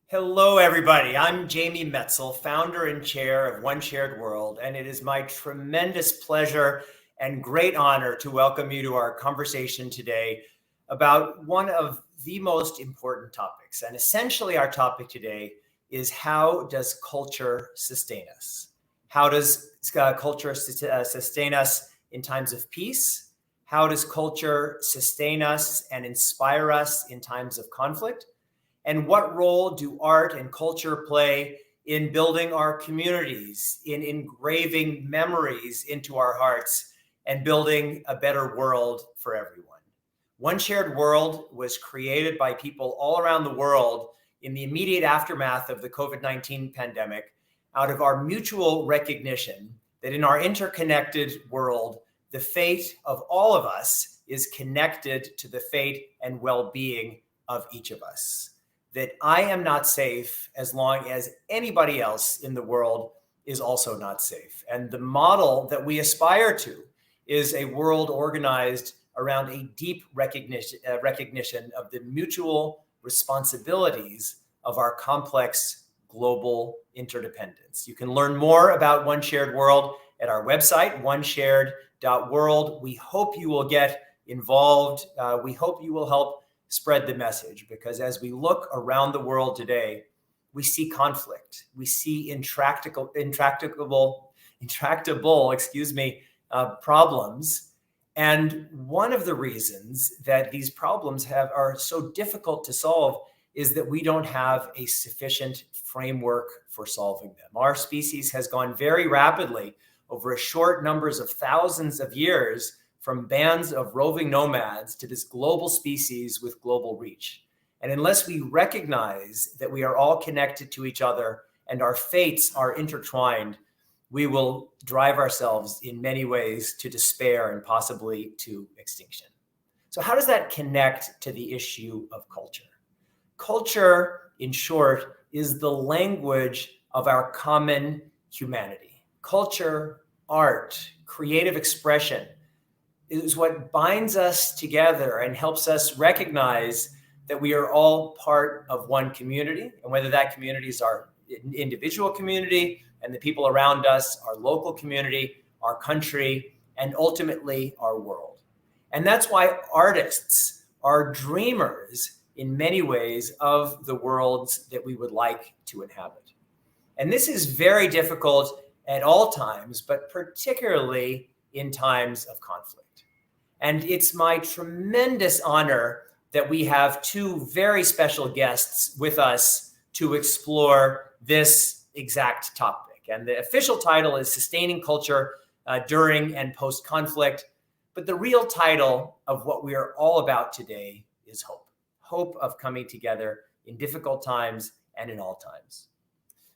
Hello, everybody. I'm Jamie Metzl, founder and chair of OneShared.World, and it is my tremendous pleasure and great honor to welcome you to our conversation today about one of the most important topics. And essentially, our topic today is how does culture sustain us? How does culture sustain us in times of peace? How does culture sustain us and inspire us in times of conflict? And what role do art and culture play in building our communities, in engraving memories into our hearts, and building a better world for everyone? OneShared.World was created by people all around the world in the immediate aftermath of the COVID-19 pandemic, out of our mutual recognition that in our interconnected world, the fate of all of us is connected to the fate and well-being of each of us. That I am not safe as long as anybody else in the world is also not safe. And the model that we aspire to is a world organized around a deep recognition of the mutual responsibilities of our complex global interdependence. You can learn more about OneShared.World at our website, OneShared.World. We hope you will get involved. We hope you will help spread the message, because as we look around the world today, we see conflict, we see intractable problems. And one of the reasons that these problems are so difficult to solve is that we don't have a sufficient framework for solving them. Our species has gone very rapidly over a short numbers of thousands of years from bands of roving nomads to this global species with global reach. And unless we recognize that we are all connected to each other and our fates are intertwined, we will drive ourselves in many ways to despair and possibly to extinction. So how does that connect to the issue of culture? Culture, in short, is the language of our common humanity. Culture, art, creative expression, is what binds us together and helps us recognize that we are all part of one community, and whether that community is our individual community and the people around us, our local community, our country, and ultimately our world. And that's why artists are dreamers in many ways of the worlds that we would like to inhabit. And this is very difficult at all times, but particularly in times of conflict. And it's my tremendous honor that we have two very special guests with us to explore this exact topic. And the official title is Sustaining Culture During and Post-Conflict. But the real title of what we are all about today is hope. Hope of coming together in difficult times and in all times.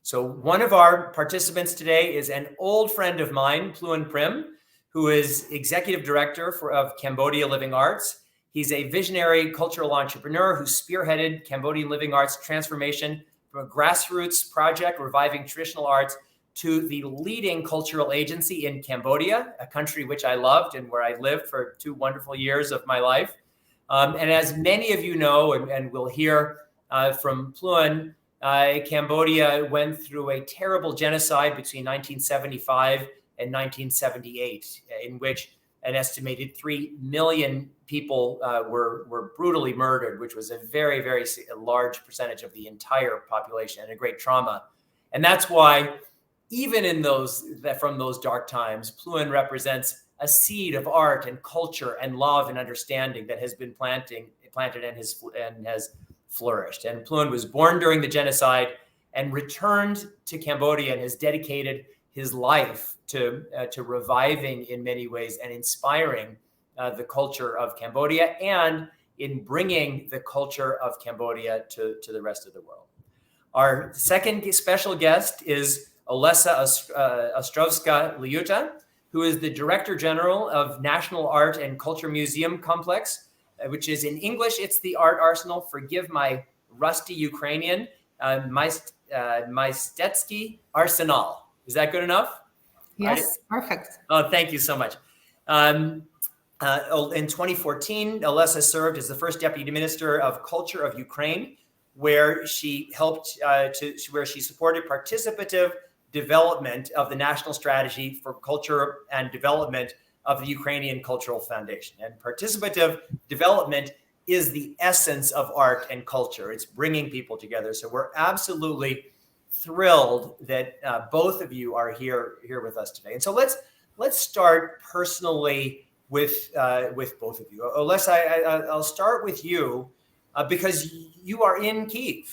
So one of our participants today is an old friend of mine, Phloeun Prin, who is executive director of Cambodia Living Arts. He's a visionary cultural entrepreneur who spearheaded Cambodia Living Arts transformation from a grassroots project reviving traditional arts to the leading cultural agency in Cambodia, a country which I loved and where I lived for 2 wonderful years of my life. And as many of you know, and we'll hear from Phloeun, Cambodia went through a terrible genocide between 1975 and 1978, in which an estimated 3 million people were brutally murdered, which was a very, very large percentage of the entire population and a great trauma. And that's why, even from those dark times, Phloeun represents a seed of art and culture and love and understanding that has been planted and has flourished. And Phloeun was born during the genocide and returned to Cambodia and has dedicated his life to reviving in many ways and inspiring the culture of Cambodia and in bringing the culture of Cambodia to the rest of the world. Our second special guest is Olesia Ostrovska, who is the Director General of National Art and Culture Museum Complex, which is in English, it's the Art Arsenal. Forgive my rusty Ukrainian, Maistetsky Arsenal. Is that good enough? Yes, perfect. Oh, thank you so much. In 2014, Olesia served as the first Deputy Minister of Culture of Ukraine, where she helped where she supported participative development of the national strategy for culture and development of the Ukrainian Cultural Foundation. And participative development is the essence of art and culture. It's bringing people together. So we're absolutely thrilled that both of you are here with us today. And so let's start personally with both of you. Olesia, I'll start with you because you are in Kyiv.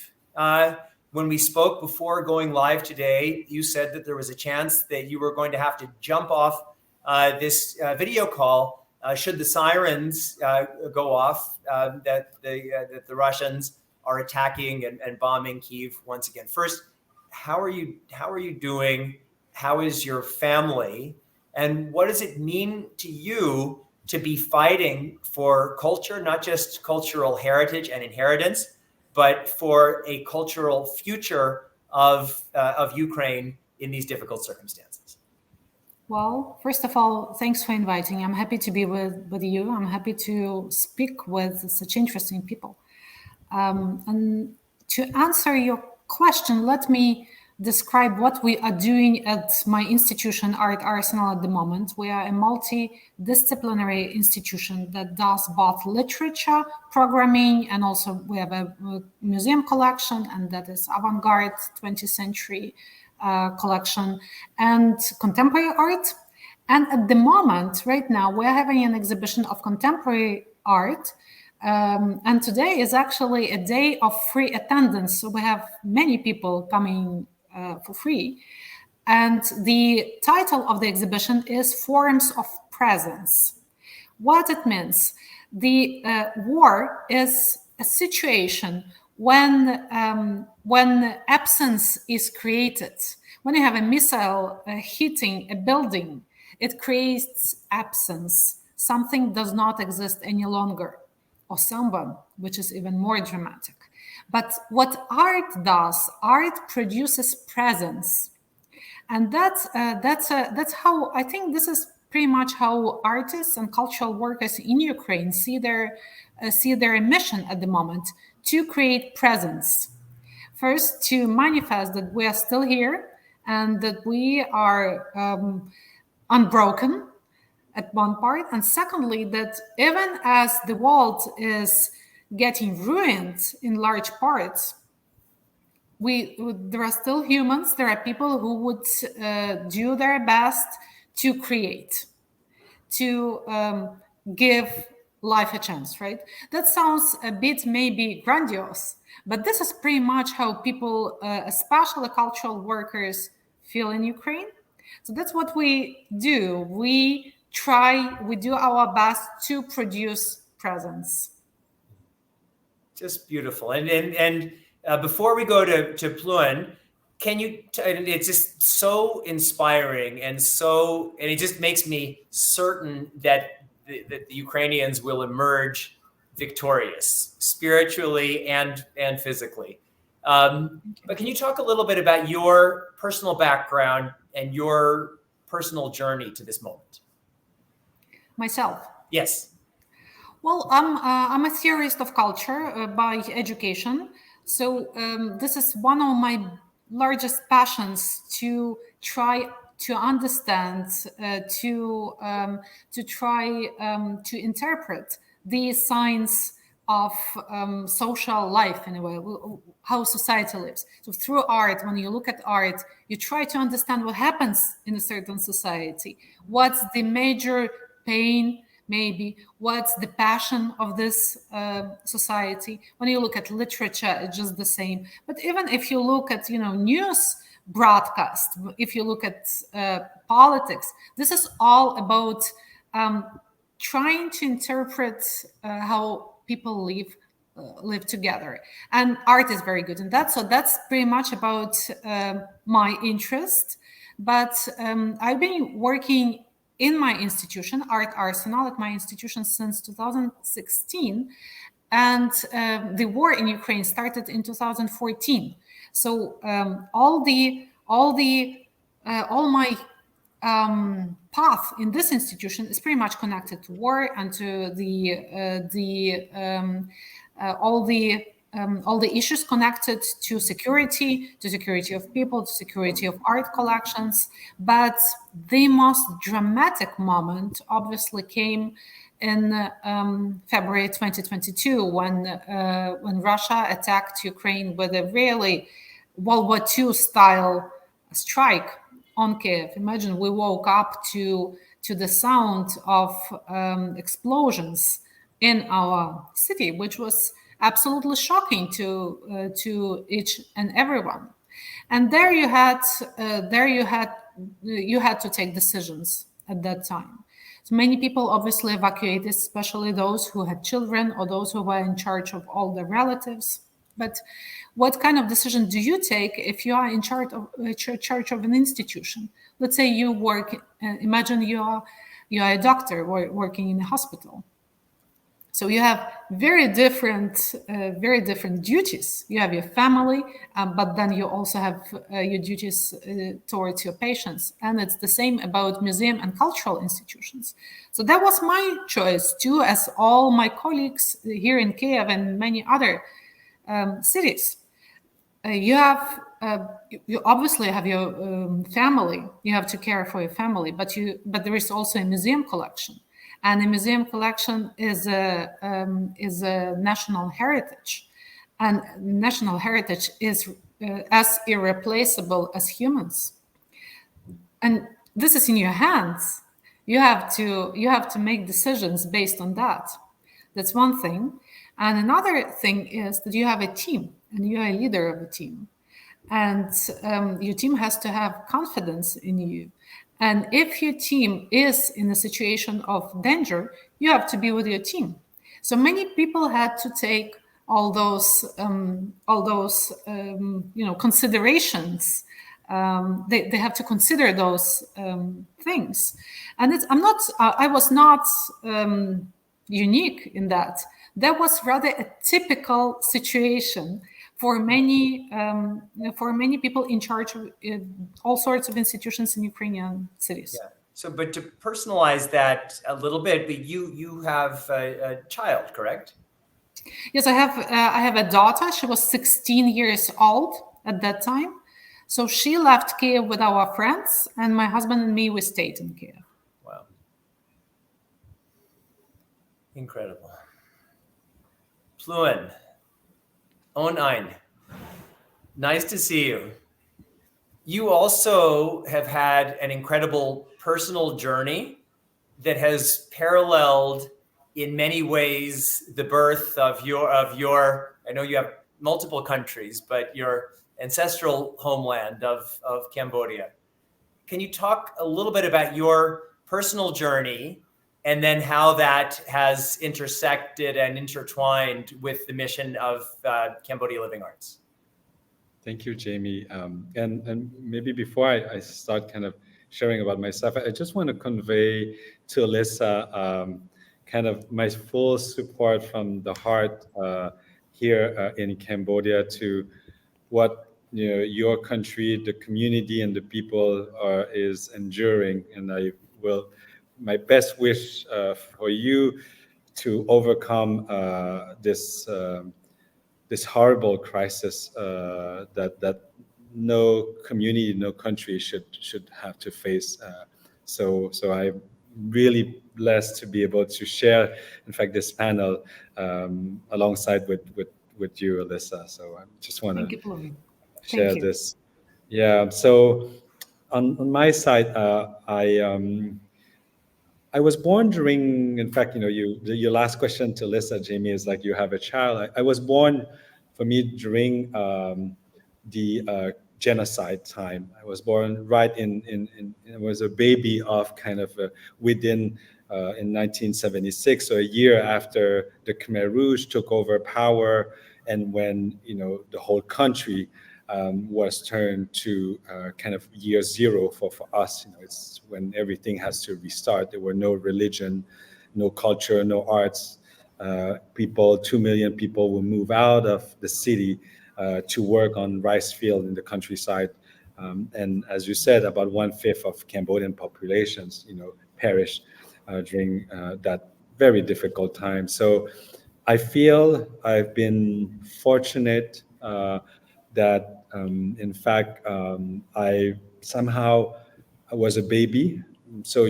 When we spoke before going live today, you said that there was a chance that you were going to have to jump off this video call should the sirens go off, that the Russians are attacking and bombing Kyiv once again. First, how are you doing? How is your family? And what does it mean to you to be fighting for culture, not just cultural heritage and inheritance, but for a cultural future of Ukraine in these difficult circumstances? Well, first of all, thanks for inviting. I'm happy to be with you. I'm happy to speak with such interesting people. And to answer your question, let me describe what we are doing at my institution, Art Arsenal, at the moment. We are a multidisciplinary institution that does both literature programming, and also we have a museum collection, and that is avant-garde 20th century collection, and contemporary art. And at the moment, right now, we're having an exhibition of contemporary art. And today is actually a day of free attendance. So we have many people coming for free. And the title of the exhibition is Forms of Presence. What it means? The war is a situation when absence is created. When you have a missile hitting a building, it creates absence. Something does not exist any longer, or someone, which is even more dramatic. But what art does, art produces presence, and that's how I think this is pretty much how artists and cultural workers in Ukraine see their mission at the moment, to create presence. First, to manifest that we are still here and that we are unbroken at one part, and secondly, that even as the world is getting ruined in large parts, there are still humans, there are people who would do their best to create, to give life a chance, right? That sounds a bit maybe grandiose, but this is pretty much how people, especially cultural workers, feel in Ukraine. So that's what we do. We do our best to produce presence. Just beautiful. And before we go to Phloeun, can you? It's just so inspiring, and it just makes me certain that the Ukrainians will emerge victorious, spiritually and physically. But can you talk a little bit about your personal background and your personal journey to this moment? Myself? Yes. Well, I'm a theorist of culture by education. So this is one of my largest passions, to try to understand, to try to interpret the science of social life, in a way, how society lives. So through art, when you look at art, you try to understand what happens in a certain society. What's the major pain, maybe what's the passion of this society. When you look at literature, it's just the same. But even if you look at news broadcast, if you look at politics, this is all about trying to interpret how people live together, and art is very good in that. So that's pretty much about my interest. But I've been working in my institution, Art Arsenal, at my institution since 2016, and the war in Ukraine started in 2014. So all my path in this institution is pretty much connected to war and to all the all the issues connected to security of people, to security of art collections. But the most dramatic moment obviously came in February 2022 when Russia attacked Ukraine with a really World War II style strike on Kyiv. Imagine we woke up to the sound of explosions in our city, which was absolutely shocking to each and everyone. And there you had to take decisions at that time. So many people obviously evacuated, especially those who had children or those who were in charge of all their relatives. But what kind of decision do you take if you are in charge of an institution? Let's say you work. Imagine you are a doctor working in a hospital. So you have very different duties. You have your family, but then you also have your duties towards your patients. And it's the same about museum and cultural institutions. So that was my choice too, as all my colleagues here in Kyiv and many other cities. You obviously have your family. You have to care for your family, but there is also a museum collection. And the museum collection is a national heritage, and national heritage is as irreplaceable as humans. And this is in your hands. You have to make decisions based on that. That's one thing. And another thing is that you have a team, and you are a leader of a team, and your team has to have confidence in you. And if your team is in a situation of danger, you have to be with your team. So many people had to take all those considerations. They have to consider those things. And I was not unique in that. That was rather a typical situation for many people in charge of all sorts of institutions in Ukrainian cities. Yeah. So, but to personalize that a little bit, but you have a child, correct? Yes, I have a daughter. She was 16 years old at that time. So she left Kyiv with our friends, and my husband and me, we stayed in Kyiv. Wow. Incredible. Phloeun, Ein, nice to see you. You also have had an incredible personal journey that has paralleled in many ways the birth of your, I know you have multiple countries, but your ancestral homeland of Cambodia. Can you talk a little bit about your personal journey and then how that has intersected and intertwined with the mission of Cambodia Living Arts? Thank you, Jamie. And maybe before I start kind of sharing about myself, I just want to convey to Alyssa kind of my full support from the heart here in Cambodia to what your country, the community, and the people is enduring. And I will my best wish for you to overcome this horrible crisis that no community, no country should have to face. So I'm really blessed to be able to share, in fact, this panel alongside with you, Alyssa. So I just want to share this. Yeah. So on my side, I was born during, in fact, your last question to Alyssa, Jamie, is like you have a child. I was born, for me, during the genocide time. I was born right I was a baby of kind of within in 1976, so a year after the Khmer Rouge took over power, and when the whole country was turned to kind of year zero for us. It's when everything has to restart. There were no religion, no culture, no arts. 2 million people will move out of the city to work on rice field in the countryside. And as you said, about 1/5 of Cambodian populations, perished during that very difficult time. So I feel I've been fortunate that, in fact, I somehow was a baby. So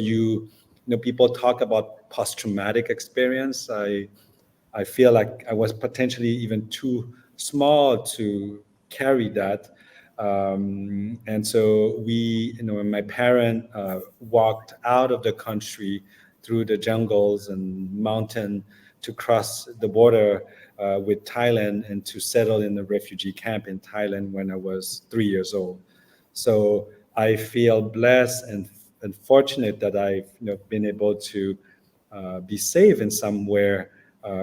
people talk about post-traumatic experience. I feel like I was potentially even too small to carry that. And so my parent walked out of the country through the jungles and mountain to cross the border with Thailand and to settle in a refugee camp in Thailand when I was 3 years old. So I feel blessed and fortunate that I've been able to be safe in somewhere,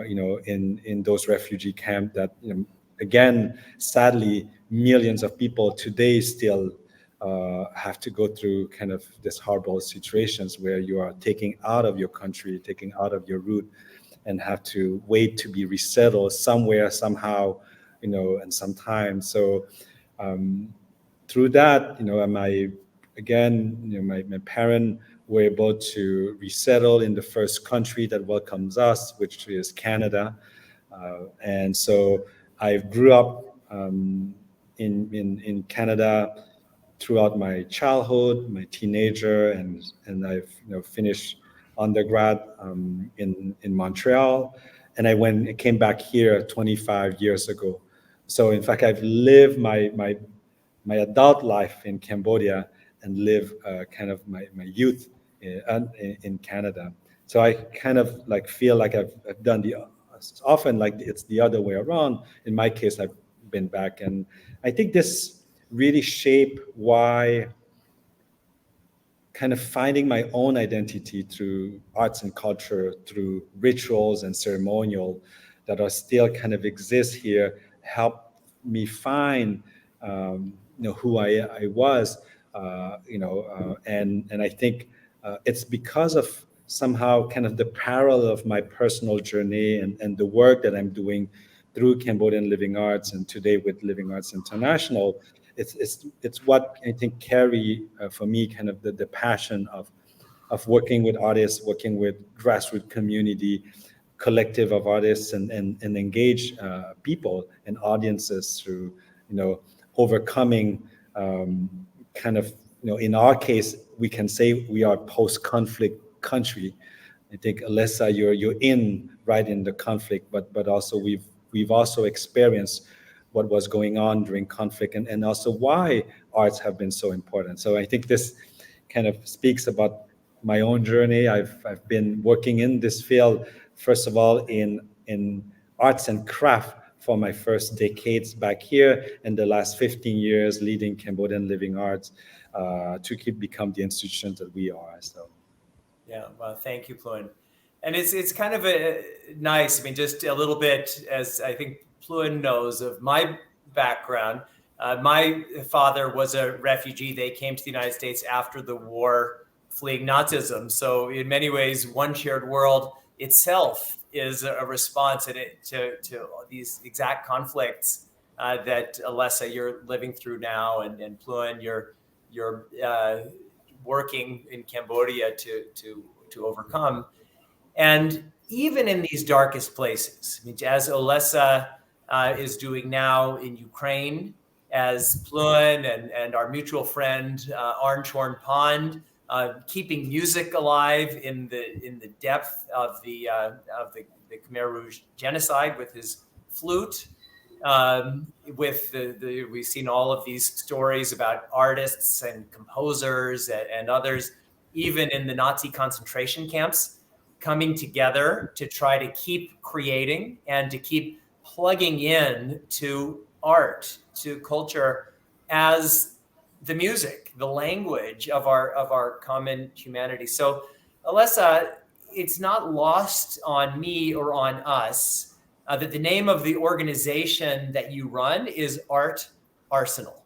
in those refugee camps that, again, sadly, millions of people today still have to go through kind of this horrible situations where you are taken out of your country, taken out of your root, and have to wait to be resettled somewhere, somehow, and sometimes. So through that, my parent were able to resettle in the first country that welcomes us, which is Canada. And so I grew up in Canada throughout my childhood, my teenager, and I've finished undergrad in Montreal, and I came back here 25 years ago. So in fact, I've lived my adult life in Cambodia and live kind of my youth in Canada. So I kind of like feel like I've done often like it's the other way around. In my case, I've been back, and I think this really shaped why kind of finding my own identity through arts and culture, through rituals and ceremonial that are still kind of exist here, helped me find who I was, and I think it's because of somehow kind of the parallel of my personal journey and the work that I'm doing through Cambodian Living Arts and today with Living Arts International. It's what I think carry for me kind of the passion of working with artists, working with grassroots community, collective of artists, and engage people and audiences through overcoming kind of in our case we can say we are post-conflict country. I think Olesia, you're right in the conflict, but also we've also experienced what was going on during conflict and also why arts have been so important. So I think this kind of speaks about my own journey. I've been working in this field, first of all, in arts and craft for my first decades back here, and the last 15 years leading Cambodian Living Arts to become the institution that we are. So, yeah, well, thank you, Phloeun. And it's kind of nice. I mean, just a little bit, as I think Phloeun knows of my background. My father was a refugee. They came to the United States after the war, fleeing Nazism. So in many ways, OneShared.World itself is a response to these exact conflicts that Olesia, you're living through now, and Phloeun, you're working in Cambodia to overcome. And even in these darkest places, I mean, as Olesia is doing now in Ukraine, as Phloeun and our mutual friend Phloeun Prin, keeping music alive in the depth of the Khmer Rouge genocide with his flute. We've seen all of these stories about artists and composers and others, even in the Nazi concentration camps, coming together to try to keep creating and to keep plugging in to art, to culture as the music, the language of our common humanity. So, Olesia, it's not lost on me or on us that the name of the organization that you run is Art Arsenal.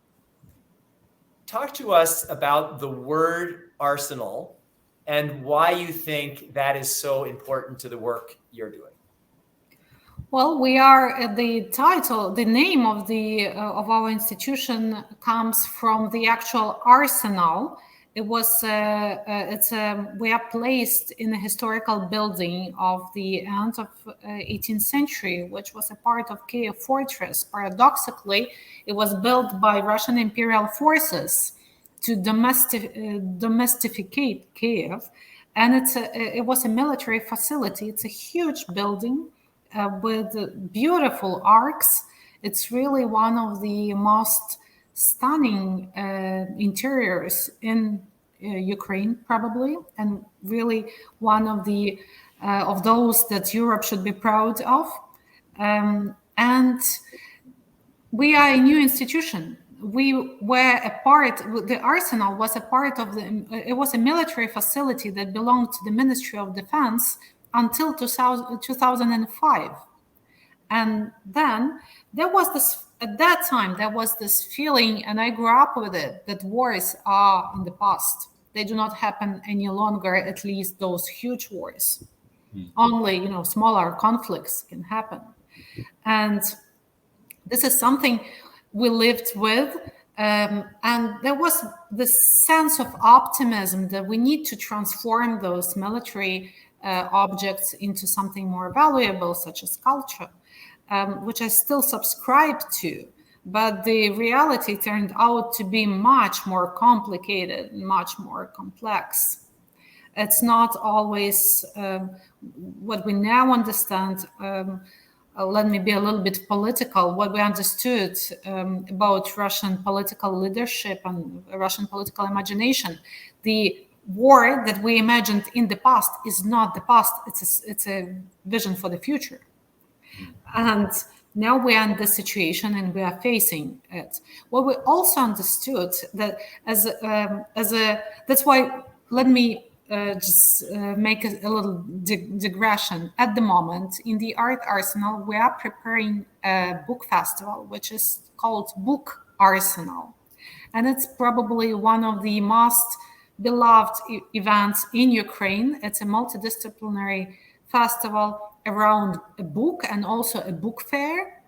Talk to us about the word arsenal and why you think that is so important to the work you're doing. Well, we are the title, the name of our institution comes from the actual arsenal We are placed in a historical building of the end of 18th century, which was a part of Kyiv fortress. Paradoxically, it was built by Russian imperial forces to domesticate Kyiv, and it was a military facility. It's a huge building with beautiful arcs. It's really one of the most stunning interiors in Ukraine, probably, and really one of those that Europe should be proud of. And we are a new institution. We were a part. The arsenal was a part of it was a military facility that belonged to the Ministry of Defense until 2005. And then there was this, at that time, there was this feeling, and I grew up with it, that wars are in the past. They do not happen any longer, at least those huge wars. Only, smaller conflicts can happen. And this is something we lived with. And there was this sense of optimism that we need to transform those military objects into something more valuable, such as culture. Which I still subscribe to, but the reality turned out to be much more complicated, much more complex. It's not always what we now understand. Let me be a little bit political. What we understood about Russian political leadership and Russian political imagination, the war that we imagined in the past is not the past. It's a vision for the future. And now we are in this situation and we are facing it. What we also understood that that's why let me just make a little digression. At the moment, in the Art Arsenal, we are preparing a book festival, which is called Book Arsenal. And it's probably one of the most beloved events in Ukraine. It's a multidisciplinary festival around a book and also a book fair.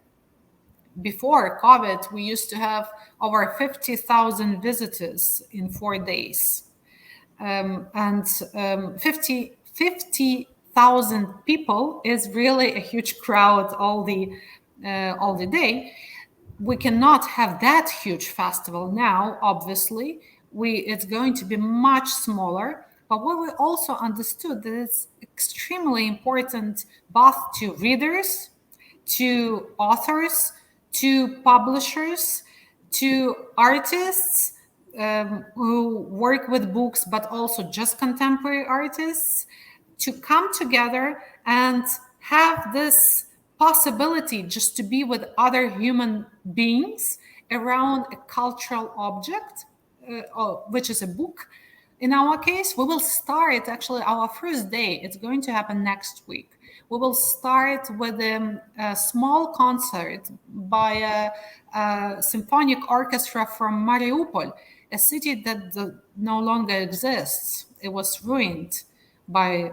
Before COVID, we used to have over 50,000 visitors in 4 days. And 50,000 people is really a huge crowd all the day. We cannot have that huge festival now, obviously. It's going to be much smaller. But what we also understood that it's extremely important both to readers, to authors, to publishers, to artists who work with books, but also just contemporary artists, to come together and have this possibility just to be with other human beings around a cultural object, which is a book. In our case, we will start actually our first day. It's going to happen next week. We will start with a small concert by a symphonic orchestra from Mariupol, a city that no longer exists. It was ruined by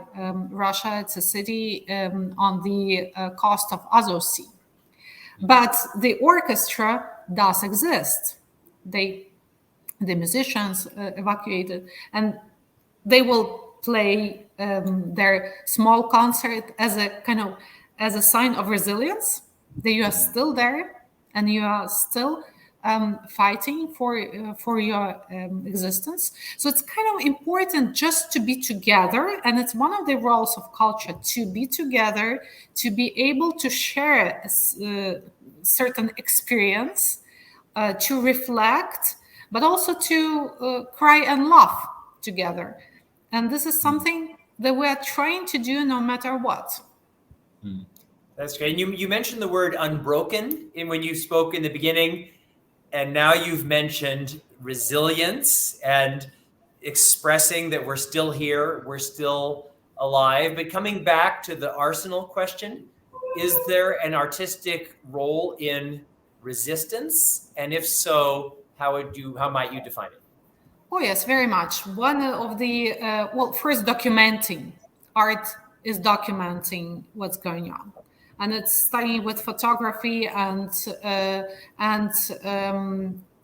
Russia. It's a city on the coast of Azov Sea. But the orchestra does exist. The musicians evacuated, and they will play their small concert as a sign of resilience, that you are still there and you are still fighting for your existence. So it's kind of important just to be together, and it's one of the roles of culture, to be together, to be able to share a certain experience, to reflect, but also to cry and laugh together. And this is something that we are trying to do no matter what. That's great. And you mentioned the word unbroken when you spoke in the beginning, and now you've mentioned resilience and expressing that we're still here, we're still alive. But coming back to the Arsenal question, is there an artistic role in resistance? And if so, how might you define it? Oh, yes, very much. One of the, first, documenting. Art is documenting what's going on. And it's starting with photography and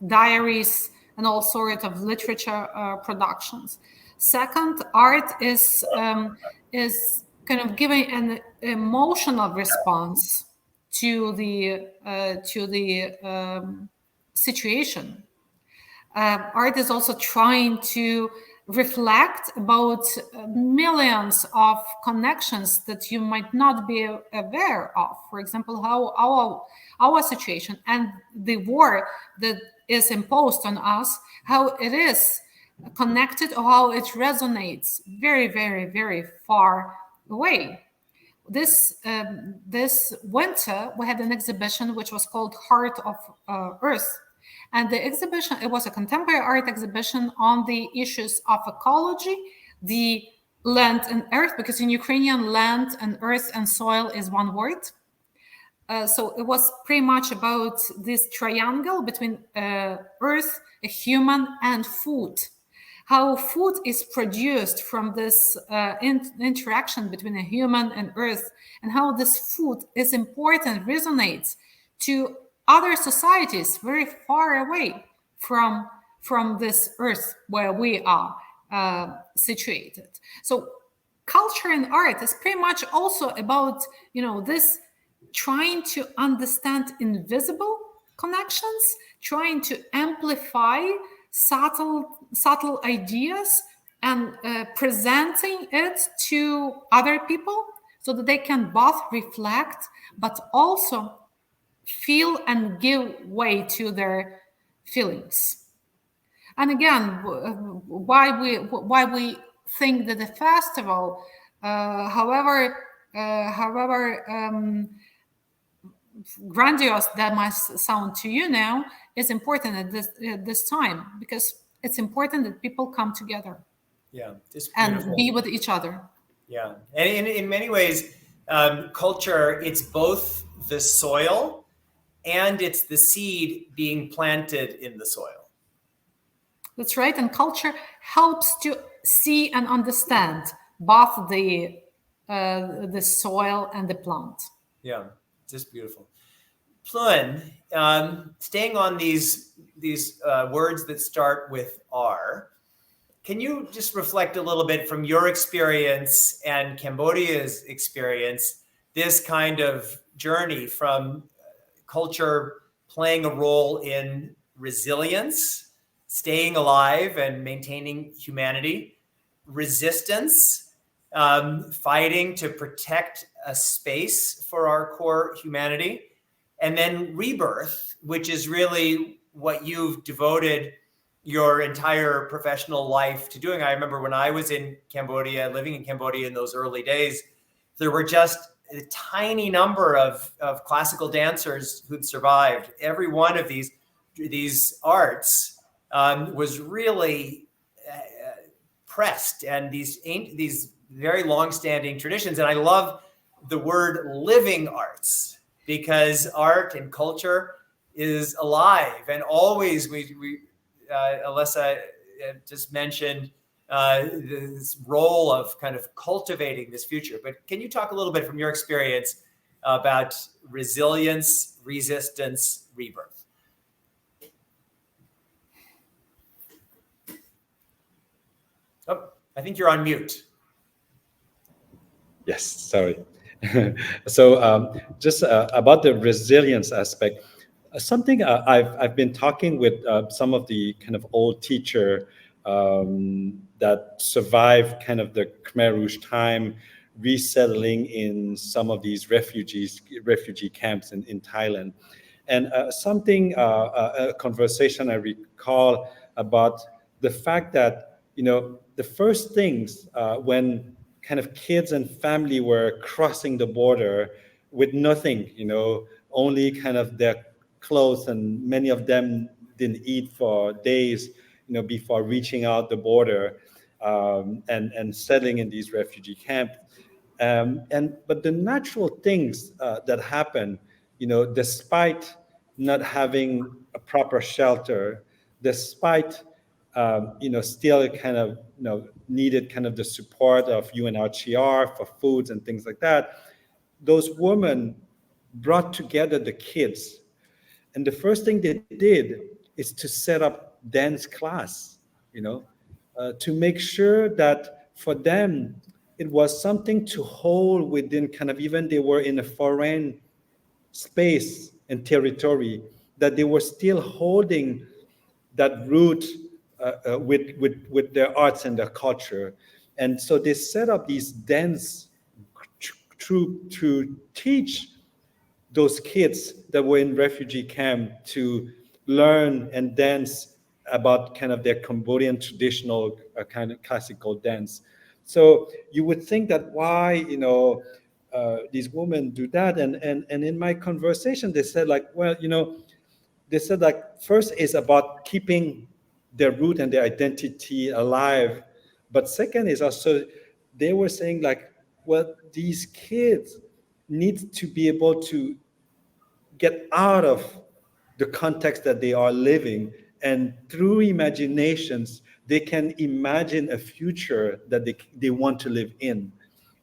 diaries and all sorts of literature productions. Second, art is kind of giving an emotional response to the situation. Art is also trying to reflect about millions of connections that you might not be aware of. For example, how our situation and the war that is imposed on us, how it is connected or how it resonates very, very, very far away. This winter, we had an exhibition which was called Heart of Earth. And the exhibition, it was a contemporary art exhibition on the issues of ecology, the land and earth, because in Ukrainian, land and earth and soil is one word. So it was pretty much about this triangle between earth, a human, and food. How food is produced from this interaction between a human and earth, and how this food is important, resonates to other societies very far away from this earth where we are situated. So culture and art is pretty much also about, this trying to understand invisible connections, trying to amplify subtle ideas and presenting it to other people so that they can both reflect but also feel and give way to their feelings. And again, why we think that the festival, however grandiose that might sound to you now, is important at this time, because it's important that people come together, and be with each other. Yeah, and in many ways, culture, it's both the soil and it's the seed being planted in the soil. That's right, and culture helps to see and understand both the soil and the plant. Yeah, just beautiful. Phloeun, staying on these words that start with R, can you just reflect a little bit from your experience and Cambodia's experience, this kind of journey from culture playing a role in resilience, staying alive and maintaining humanity, resistance, fighting to protect a space for our core humanity, and then rebirth, which is really what you've devoted your entire professional life to doing. I remember when I was in Cambodia, living in Cambodia in those early days, there were just a tiny number of classical dancers who'd survived. Every one of these arts was really pressed, and these very long-standing traditions. And I love the word living arts, because art and culture is alive, and always Olesia just mentioned this role of kind of cultivating this future. But can you talk a little bit from your experience about resilience, resistance, rebirth? Oh, I think you're on mute. Yes, sorry. So just about the resilience aspect, something I've been talking with some of the kind of old teacher that survived kind of the Khmer Rouge time, resettling in some of these refugee camps in Thailand. And a conversation I recall about the fact that, the first things when kind of kids and family were crossing the border with nothing, only kind of their clothes, and many of them didn't eat for days, before reaching out the border and settling in these refugee camps. But the natural things that happen, despite not having a proper shelter, despite still kind of needed kind of the support of UNHCR for foods and things like that, those women brought together the kids. And the first thing they did is to set up dance class, to make sure that for them it was something to hold within kind of, even they were in a foreign space and territory, that they were still holding that root with their arts and their culture. And so they set up these dance troupe to teach those kids that were in refugee camp to learn and dance about kind of their Cambodian traditional kind of classical dance. So you would think that why, these women do that. And in my conversation, they said like, well, they said like, first is about keeping their root and their identity alive. But second is also, they were saying like, well, these kids need to be able to get out of the context that they are living, and through imaginations they can imagine a future that they want to live in.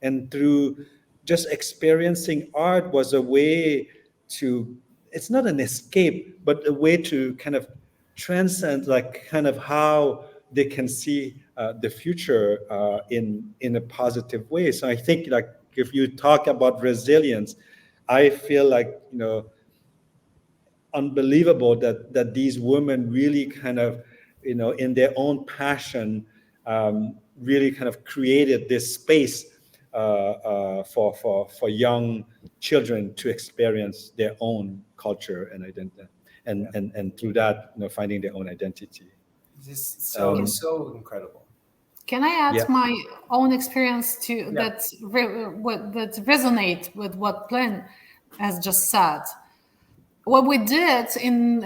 And through just experiencing art was a way to, it's not an escape, but a way to kind of transcend like kind of how they can see the future in a positive way. So I think like if you talk about resilience, I feel like, unbelievable that these women really kind of, in their own passion, really kind of created this space for young children to experience their own culture and identity, and through that, finding their own identity. This is so incredible. Can I add Yeah. my own experience to Yeah. that resonate with what Phloeun has just said? What we did in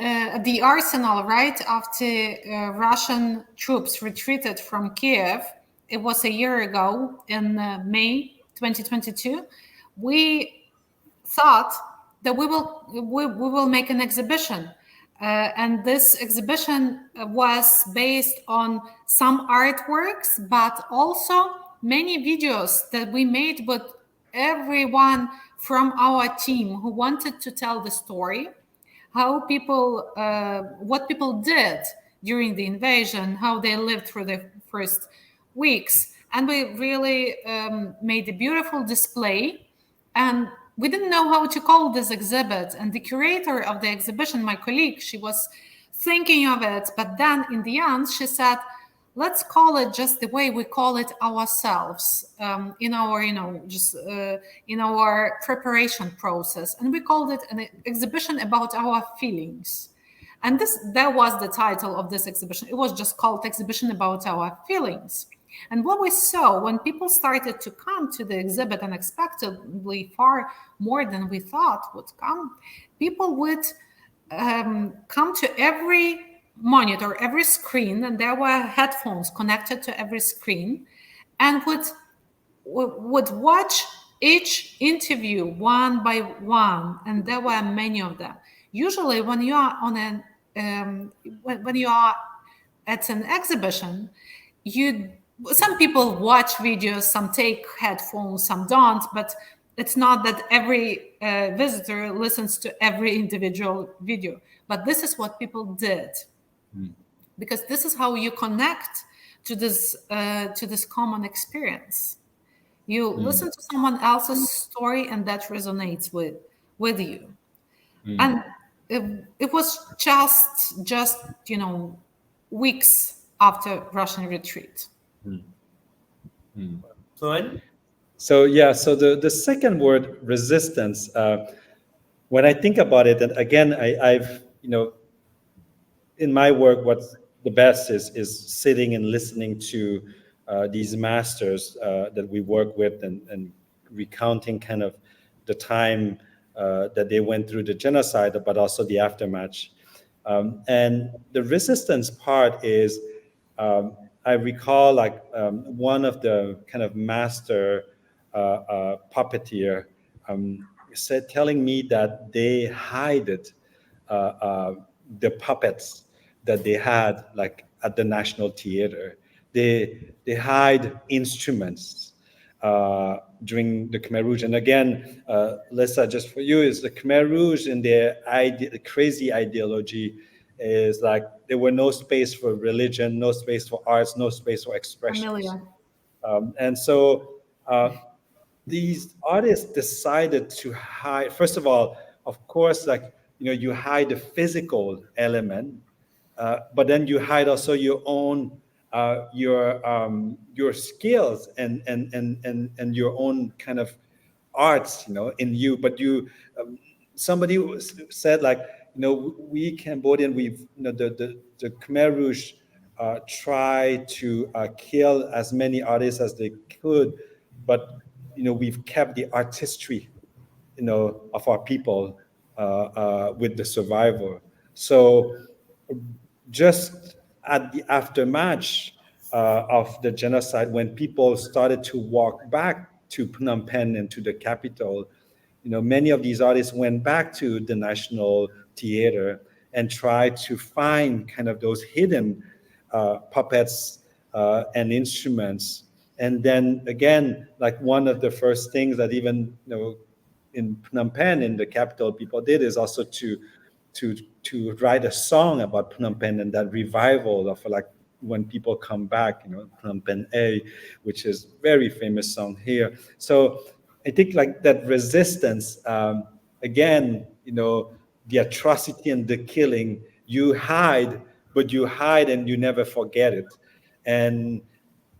the arsenal, right after Russian troops retreated from Kyiv, it was a year ago in May 2022. We thought that we will make an exhibition, and this exhibition was based on some artworks, but also many videos that we made with everyone from our team who wanted to tell the story, how people, what people did during the invasion, how they lived through the first weeks. And we really made a beautiful display. And we didn't know how to call this exhibit. And the curator of the exhibition, my colleague, she was thinking of it. But then in the end, she said, let's call it just the way we call it ourselves in our, in our preparation process. And we called it an exhibition about our feelings. And that was the title of this exhibition. It was just called Exhibition About Our Feelings. And what we saw when people started to come to the exhibit, unexpectedly far more than we thought would come, people would come to every monitor, every screen, and there were headphones connected to every screen, and would watch each interview one by one, and there were many of them. Usually, when you are on when you are at an exhibition, some people watch videos, some take headphones, some don't, but it's not that every visitor listens to every individual video. But this is what people did. Because this is how you connect to this common experience. You listen to someone else's story, and that resonates with you. And it was just weeks after Russian retreat. Phloeun? So the second word, resistance. When I think about it, and again, I've in my work, what's the best is sitting and listening to these masters that we work with, and recounting kind of the time that they went through the genocide, but also the aftermath. And the resistance part is, I recall like one of the kind of master puppeteer telling me that they hid the puppets that they had like at the National Theater. They hide instruments during the Khmer Rouge. And again, Lisa, just for you, is the Khmer Rouge and their crazy ideology is like there were no space for religion, no space for arts, no space for expression. Amelia. And so these artists decided to hide, first of all, of course, like, you hide the physical element, but then you hide also your own, your skills and your own kind of arts, in you. But somebody said, like, we Cambodian, we've, the Khmer Rouge try to kill as many artists as they could, but we've kept the artistry, of our people with the survivor. So just at the aftermath of the genocide, when people started to walk back to Phnom Penh and to the capital, many of these artists went back to the National Theater and tried to find kind of those hidden puppets and instruments. And then again, like, one of the first things that even, in Phnom Penh, in the capital, people did is also to write a song about Phnom Penh and that revival of, like, when people come back, Phnom Penh A, which is very famous song here. So I think, like, that resistance, again, the atrocity and the killing, you hide, but you hide and you never forget it. And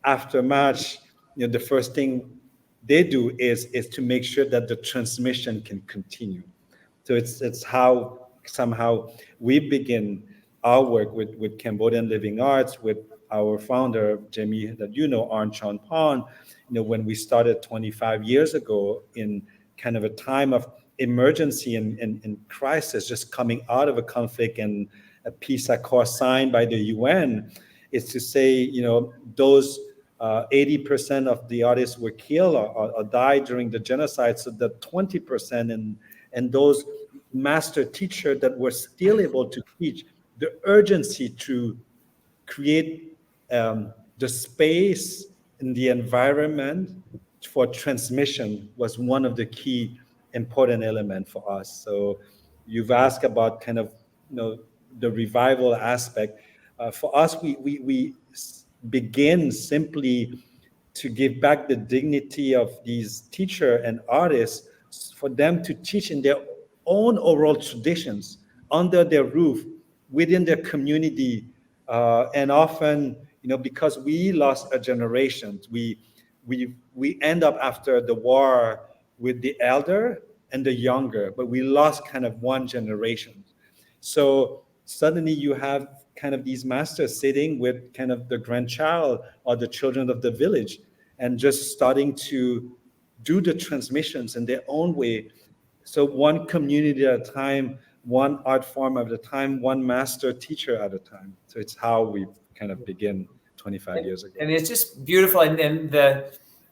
after March, the first thing they do is to make sure that the transmission can continue. So it's how somehow we begin our work with Cambodian Living Arts, with our founder, Jamie, that Arn Chon Pon, when we started 25 years ago in kind of a time of emergency and crisis, just coming out of a conflict and a peace accord signed by the UN, is to say, those 80% of the artists were killed or died during the genocide, so that 20% and those master teachers that were still able to teach, the urgency to create the space in the environment for transmission was one of the key important elements for us. So you've asked about kind of, the revival aspect. For us, we begin simply to give back the dignity of these teachers and artists, for them to teach in their own oral traditions, under their roof, within their community. And often, because we lost a generation, we end up after the war with the elder and the younger, but we lost kind of one generation. So suddenly you have kind of these masters sitting with kind of the grandchild or the children of the village, and just starting to do the transmissions in their own way. So one community at a time, one art form at a time, one master teacher at a time. So it's how we kind of begin 25 years ago. And it's just beautiful. And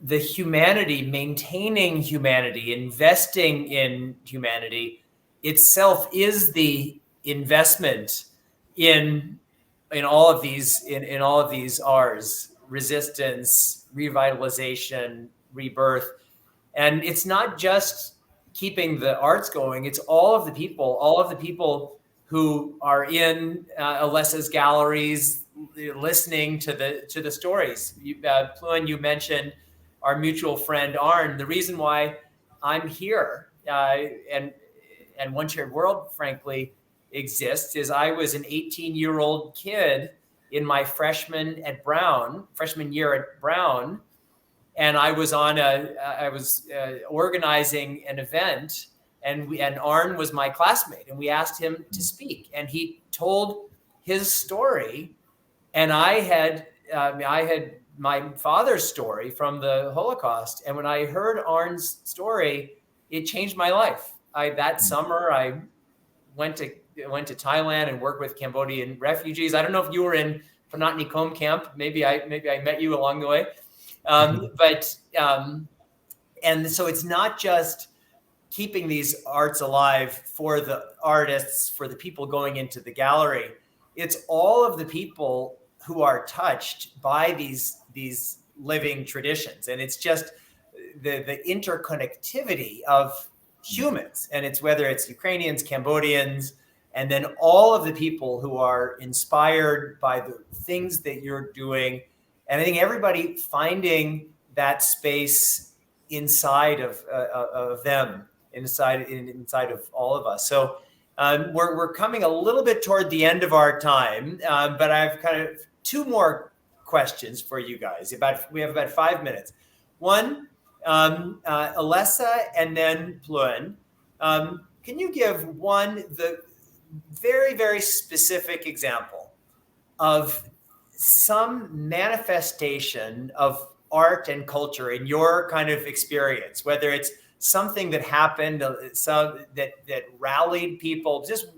the humanity, maintaining humanity, investing in humanity itself is the investment in all of these, in all of these R's: resistance, revitalization, rebirth. And it's not just keeping the arts going, it's all of the people who are in Olesia's galleries, listening to the stories. Phloeun, you mentioned our mutual friend Arn. The reason why I'm here and OneShared.World, frankly, exists is I was an 18-year-old kid in my freshman year at Brown, and I was organizing an event, and Arn was my classmate, and we asked him to speak, and he told his story, and I had my father's story from the Holocaust, and when I heard Arn's story, it changed my life. That summer I went to Thailand and worked with Cambodian refugees. I don't know if you were in Phnom Nikom camp. Maybe I met you along the way. And so it's not just keeping these arts alive for the artists, for the people going into the gallery. It's all of the people who are touched by these living traditions. And it's just the interconnectivity of humans. And it's whether it's Ukrainians, Cambodians, and then all of the people who are inspired by the things that you're doing. And I think everybody finding that space inside of them, inside of all of us. So we're coming a little bit toward the end of our time, but I've kind of two more questions for you guys. We have about 5 minutes. One, Olesia and then Phloeun, can you give the very, very specific example of some manifestation of art and culture in your kind of experience, whether it's something that happened, that rallied people, just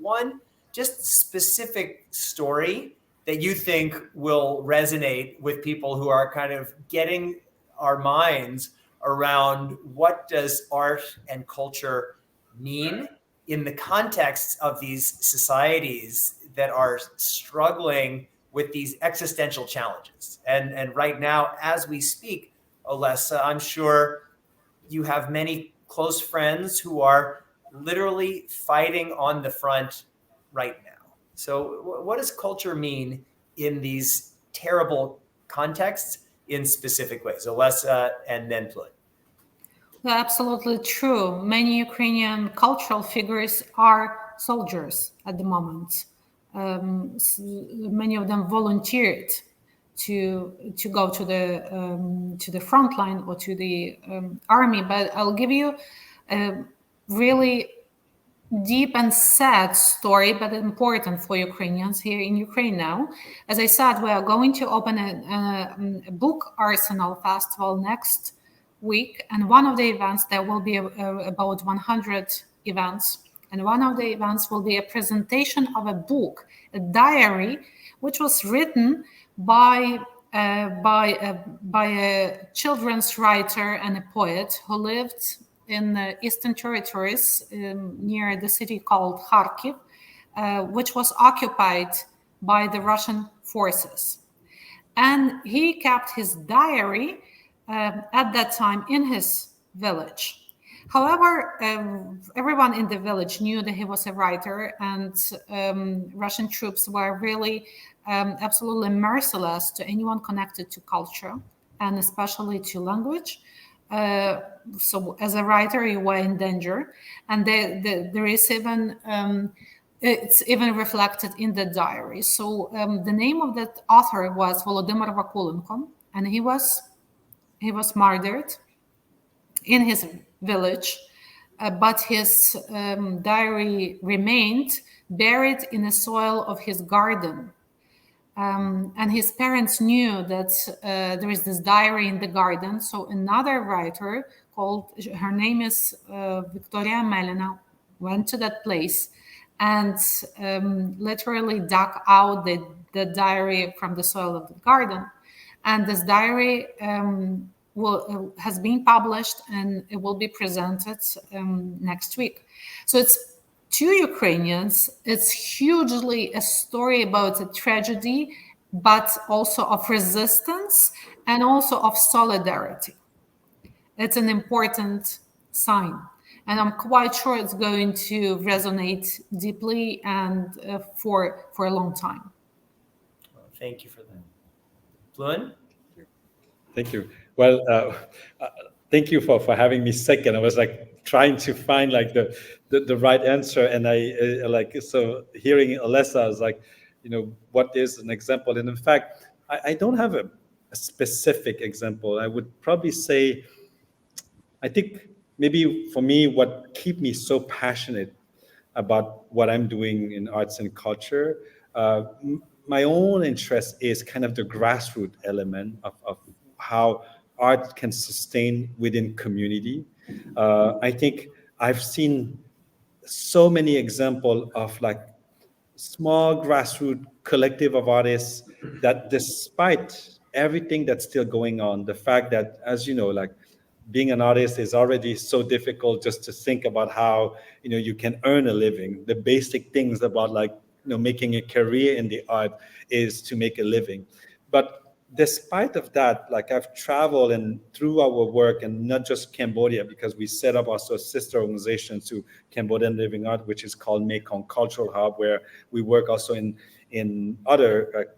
specific story that you think will resonate with people who are kind of getting our minds around what does art and culture mean in the context of these societies that are struggling with these existential challenges. And right now, as we speak, Olesia, I'm sure you have many close friends who are literally fighting on the front right now. So what does culture mean in these terrible contexts in specific ways? Olesia and then Phloeun. Absolutely true. Many Ukrainian cultural figures are soldiers at the moment. Many of them volunteered to go to the front line or to the army. But I'll give you a really deep and sad story, but important for Ukrainians here in Ukraine now. As I said, we are going to open a book arsenal festival next week, and one of the events, there will be about 100 events, and one of the events will be a presentation of a book, a diary, which was written by a children's writer and a poet who lived in the Eastern Territories near the city called Kharkiv, which was occupied by the Russian forces. And he kept his diary at that time in his village. However, everyone in the village knew that he was a writer, and Russian troops were really absolutely merciless to anyone connected to culture and especially to language. So as a writer, you were in danger. And there is even, it's even reflected in the diary. So the name of that author was Volodymyr Vakulenko, and he was murdered in his village, but his diary remained buried in the soil of his garden. And his parents knew that there is this diary in the garden. So another writer her name is Victoria Melina, went to that place and literally dug out the diary from the soil of the garden. And this diary has been published, and it will be presented next week. So it's to Ukrainians, it's hugely a story about a tragedy, but also of resistance and also of solidarity. It's an important sign, and I'm quite sure it's going to resonate deeply and for a long time. Well, thank you for that. Phloeun? Thank you. Well, thank you for having me second. I was like trying to find like the right answer, and so hearing Olesia, I was like, what is an example? And in fact, I don't have a specific example. I would probably say, I think maybe for me, what keeps me so passionate about what I'm doing in arts and culture, my own interest is kind of the grassroots element of how art can sustain within community. I think I've seen so many examples of like small grassroots collective of artists that despite everything that's still going on, the fact that, as you know, like being an artist is already so difficult just to think about how, you can earn a living. The basic things about like, making a career in the art is to make a living. But despite of that, like I've traveled and through our work, and not just Cambodia, because we set up also a sister organization to Cambodia Living Arts, which is called Mekong Cultural Hub, where we work also in other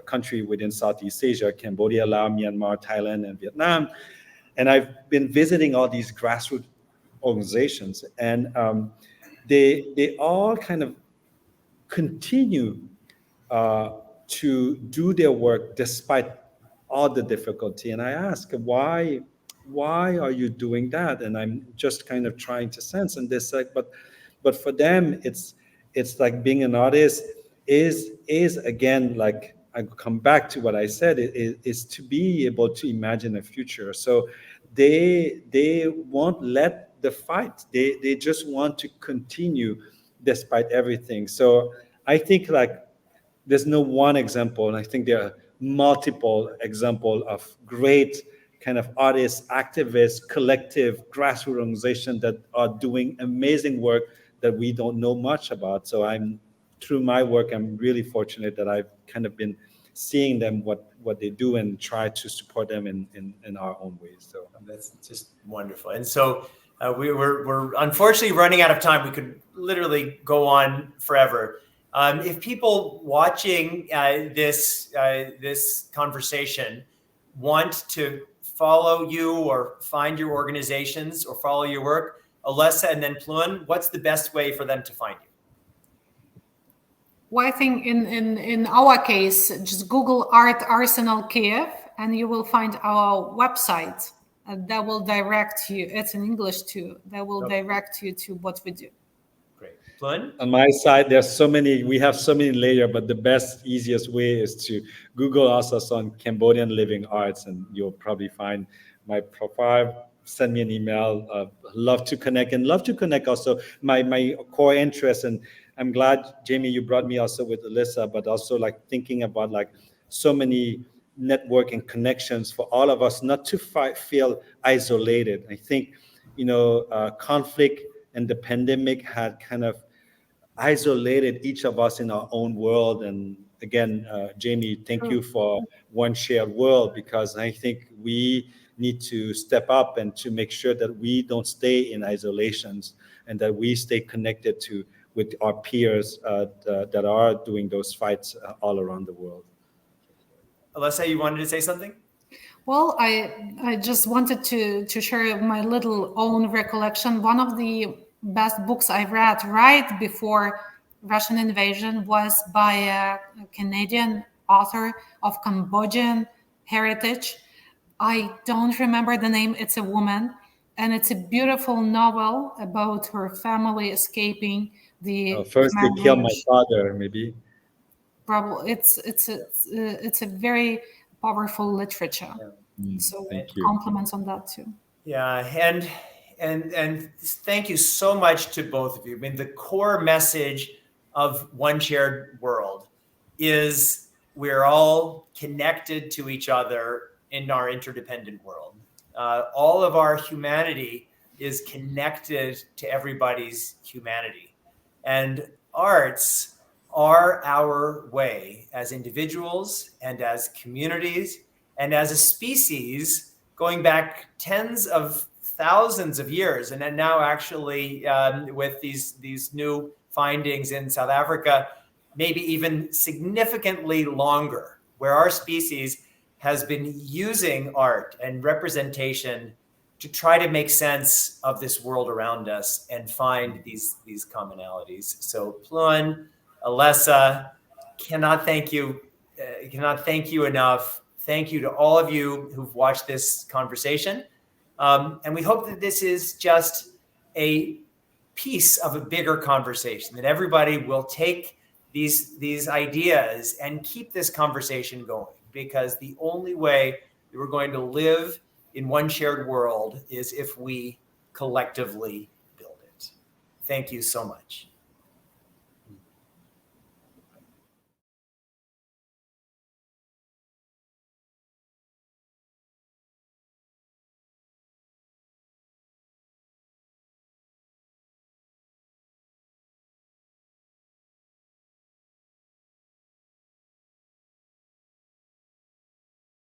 country within Southeast Asia, Cambodia, Laos, Myanmar, Thailand, and Vietnam. And I've been visiting all these grassroots organizations, and they all kind of continue to do their work despite all the difficulty. And I ask, why are you doing that? And I'm just kind of trying to sense. And they say, but for them, it's like being an artist is again, like I come back to what I said, is to be able to imagine a future. So they won't let the fight. They just want to continue despite everything. So I think like there's no one example, and I think there are multiple examples of great kind of artists, activists, collective, grassroots organizations that are doing amazing work that we don't know much about. So through my work, I'm really fortunate that I've kind of been seeing them, what they do, and try to support them in our own ways. So that's just wonderful. And so we're unfortunately running out of time. We could literally go on forever. If people watching this conversation want to follow you or find your organizations or follow your work, Olesia and then Phloeun, what's the best way for them to find you? Well, I think in our case, just Google Art Arsenal Kyiv, and you will find our website. That will direct you. It's in English too. That will direct you to what we do. Great. Phloeun? On my side, we have so many layers, but the best, easiest way is to Google us on Cambodian Living Arts, and you'll probably find my profile. Send me an email. Love to connect, and love to connect also my core interest. And I'm glad, Jamie, you brought me also with Olesia, but also like thinking about like so many networking connections for all of us, not to feel isolated. I think, conflict and the pandemic had kind of isolated each of us in our own world. And again, Jamie, thank you for OneShared.World, because I think we need to step up and to make sure that we don't stay in isolations, and that we stay connected with our peers that are doing those fights all around the world. Olesia, you wanted to say something? Well, I just wanted to share my little own recollection. One of the best books I read right before Russian invasion was by a Canadian author of Cambodian heritage. I don't remember the name. It's a woman, and it's a beautiful novel about her family escaping the first they killed my father, maybe. Probably it's a very powerful literature. So compliments on that too. Yeah, and thank you so much to both of you. I mean, the core message of OneShared.World is we're all connected to each other in our interdependent world. All of our humanity is connected to everybody's humanity. And arts are our way as individuals and as communities and as a species, going back tens of thousands of years. And then now actually with these new findings in South Africa, maybe even significantly longer, where our species has been using art and representation to try to make sense of this world around us and find these commonalities. So Phloeun, Olesia, cannot thank you enough. Thank you to all of you who've watched this conversation. And we hope that this is just a piece of a bigger conversation, that everybody will take these ideas and keep this conversation going, because the only way that we're going to live in OneShared.World is if we collectively build it. Thank you so much.